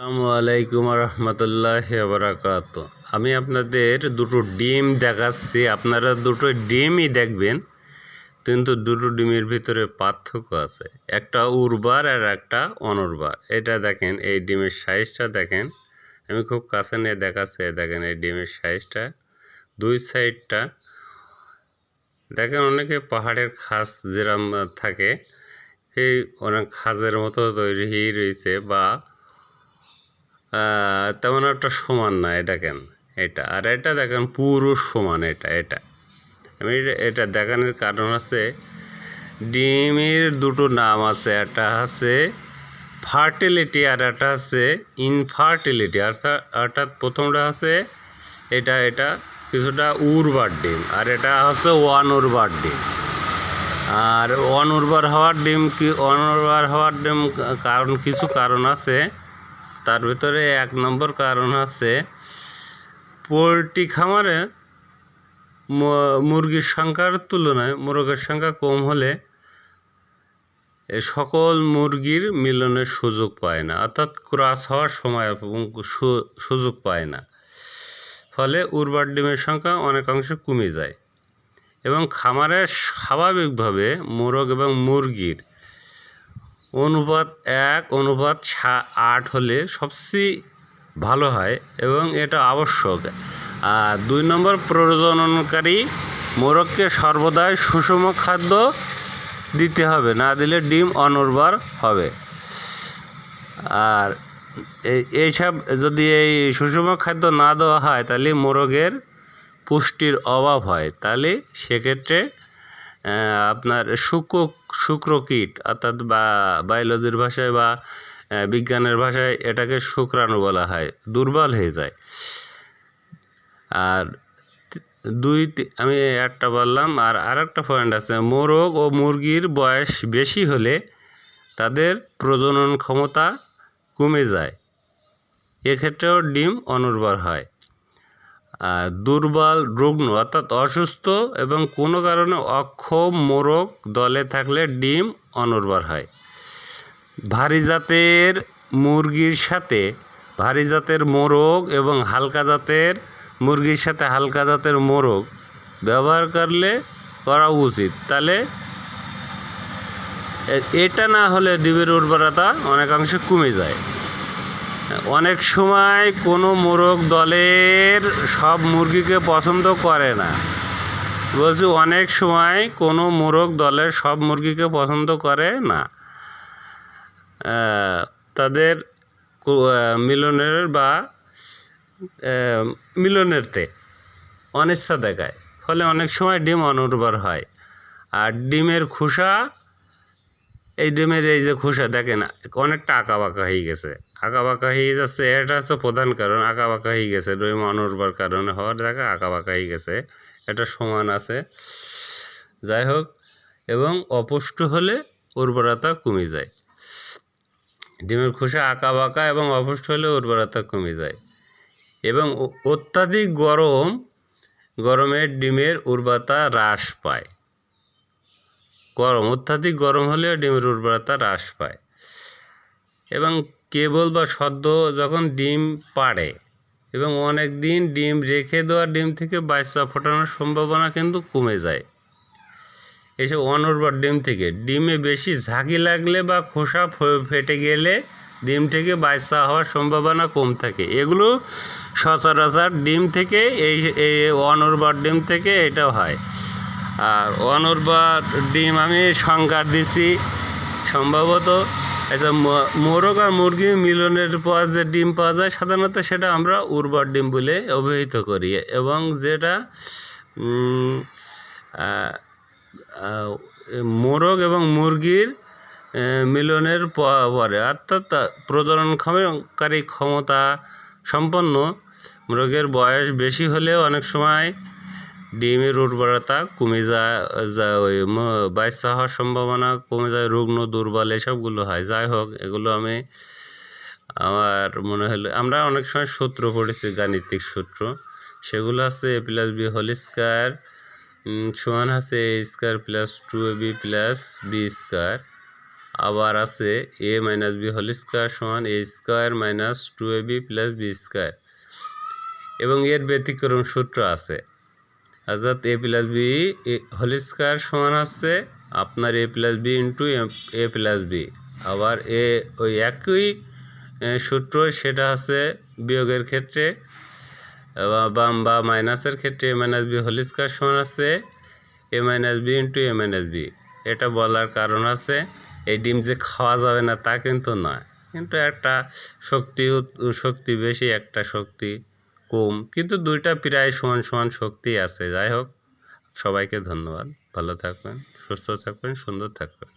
আসসালামু আলাইকুম রহমতুল্লাহি ওয়া বারাকাতুহু। আমি আপনাদের দুটো ডিম দেখাচ্ছি, আপনারা দুটো ডিমই দেখবেন, কিন্তু দুটো ডিমের ভিতরে পার্থক্য আছে। একটা উর্বর আর একটা অনুর্বর। এটা দেখেন, এই ডিমের সাইজটা দেখেন, আমি খুব কাছে নিয়ে দেখাচ্ছি। দেখেন এই ডিমের সাইজটা, দুই সাইডটা দেখেন। অনেকে পাহাড়ের খাস যেরকম থাকে, এই অনেক খাজের মতো তৈরি রয়েছে, বা তেমন একটা সমান না। দেখেন এটা, আর এটা দেখেন পুরো সমান। এটা আমি এটা দেখানোর কারণ আছে, ডিমের দুটো নাম আছে, একটা আছে ফার্টিলিটি আর একটা আছে ইনফার্টিলিটি। অর্থাৎ প্রথমটা আছে এটা কিছুটা উর্বর ডিম, আর এটা হচ্ছে অনুর্বর ডিম। আর অনুর্বর হওয়ার ডিম কিছু কারণ আছে। তার ভিতরে এক নম্বর কারণ আছে, পোলট্রি খামারে মুরগির সংখ্যার তুলনায় মোরগের সংখ্যা কম হলে সকল মুরগির মিলনের সুযোগ পায় না, অর্থাৎ ক্রস হওয়ার সময় সুযোগ পায় না। ফলে উর্বর ডিমের সংখ্যা অনেকাংশে কমে যায়, এবং খামারে স্বাভাবিকভাবে মোরগ এবং মুরগির অনুপাত 1:8 হলে সবচেয়ে ভালো হয়, এবং এটা আবশ্যক। আর 2 নম্বর, প্রজননকারী মোরগকে সর্বদাই সুষম খাদ্য দিতে হবে, না দিলে ডিম অনুর্বর হবে। আর এইসব যদি এই সুষম খাদ্য না দেওয়া হয়, তাহলে মোরগের পুষ্টির অভাব হয়। তাহলে সেক্ষেত্রে আপনার শুক্রকীট, অর্থাৎ বায়োলজির ভাষায় বা বিজ্ঞানের ভাষায় এটাকে শুক্রাণু বলা হয়, দুর্বল হয়ে যায়। আর আমি একটা বললাম, আর আরেকটা পয়েন্ট আছে, মোরগ ও মুরগির বয়স বেশি হলে তাদের প্রজনন ক্ষমতা কমে যায়, এক্ষেত্রেও ডিম অনুর্বর হয়। আর দুর্বল, রুগ্ন অর্থাৎ অসুস্থ এবং কোনো কারণে অক্ষম মোরগ দলে থাকলে ডিম অনুর্বর হয়। ভারী জাতের মুরগির সাথে ভারী জাতের মোরগ এবং হালকা জাতের মুরগির সাথে হালকা জাতের মোরগ ব্যবহার করা উচিত। তাহলে এটা না হলে ডিমের উর্বরতা অনেকাংশে কমে যায়। অনেক সময় কোনো মোরগ দলের সব মুরগিকে পছন্দ করে না। বলছি, অনেক সময় কোনো মোরগ দলের সব মুরগিকে পছন্দ করে না, তাদের মিলনেরতে অনিচ্ছা দেখায়, ফলে অনেক সময় ডিম অনুর্বর হয়। আর ডিমের খোসা, ডিমের এই যে খোসা দেখেন অনেকটা আঁকাবাঁকা হয়ে গেছে, আঁকাবাঁকা হয়ে যাচ্ছে। এটা হচ্ছে প্রধান কারণ, আঁকাবাঁকা হয়ে গেছে। ডিম অনুর্বর কারণে হওয়ার দেখা আঁকাবাঁকা হয়ে গেছে, এটা সমান আছে। যাই হোক, এবং অপুষ্ট হলে উর্বরতা কমে যায়। ডিমের খোসা আঁকাবাঁকা এবং অপুষ্ট হলে উর্বরতা কমে যায়। এবং অত্যাধিক গরমে ডিমের উর্বরতা হ্রাস পায়। অত্যাধিক গরম হলে ডিমের উর্বরতা হ্রাস পায়। এবং কেবল বা সদ্য যখন ডিম পাড়ে এবং অনেক দিন ডিম রেখে দেওয়া ডিম থেকে বাচ্চা ফোটানোর সম্ভাবনা কিন্তু কমে যায়। এসব অনুর্বর ডিম থেকে ডিমে বেশি ঝাঁকি লাগলে বা খোসা ফেটে গেলে ডিম থেকে বাচ্চা হওয়ার সম্ভাবনা কম থাকে। এগুলো সচরাচর ডিম থেকে, এই অনুর্বর ডিম থেকে এটা হয়। আর অনুর্বর ডিম আমি সংজ্ঞা দিছি সম্ভবত, মোরগ আর মুরগি মিলনের পর যে ডিম পাওয়া যায় সাধারণত, সেটা আমরা উর্বর ডিম বলে অভিহিত করি। এবং যেটা মোরগ এবং মুরগির মিলনের পরে, অর্থাৎ প্রজননকারী ক্ষমতা সম্পন্ন মোরগের বয়স বেশি হলেও অনেক সময় ডিমের উর্বরতা কমে যায়, ওই বাচ্চা হওয়ার সম্ভাবনা কমে যায়, রুগ্ন, দুর্বল এসবগুলো হয়। যাই হোক, এগুলো আমার মনে হলো, আমরা অনেক সময় সূত্র পড়েছি, গাণিতিক সূত্র, সেগুলো আছে a+b হোল স্কয়ার সমান আছে a² + 2ab + b²। আবার আছে a minus b whole square সমান a square minus 2ab plus b square, এবং এর ব্যতিক্রম সূত্র আছে, অর্থাৎ a plus b whole square সমান আছে আপনার a plus b into a plus b. আবার ওই একই সূত্র, সেটা হচ্ছে বিয়োগের ক্ষেত্রে বা মাইনাসের ক্ষেত্রে a minus b whole square সমান আছে a minus b into a minus b. এটা বলার কারণ আছে, এই ডিম যে খাওয়া যাবে না তা কিন্তু নয়, কিন্তু একটা শক্তি বেশি, একটা শক্তি কম, কিন্তু দুইটা প্রায় সমান সমান শক্তি আছে। যাই হোক, সবাইকে ধন্যবাদ, ভালো থাকবেন, সুস্থ থাকবেন, সুন্দর থাকবেন।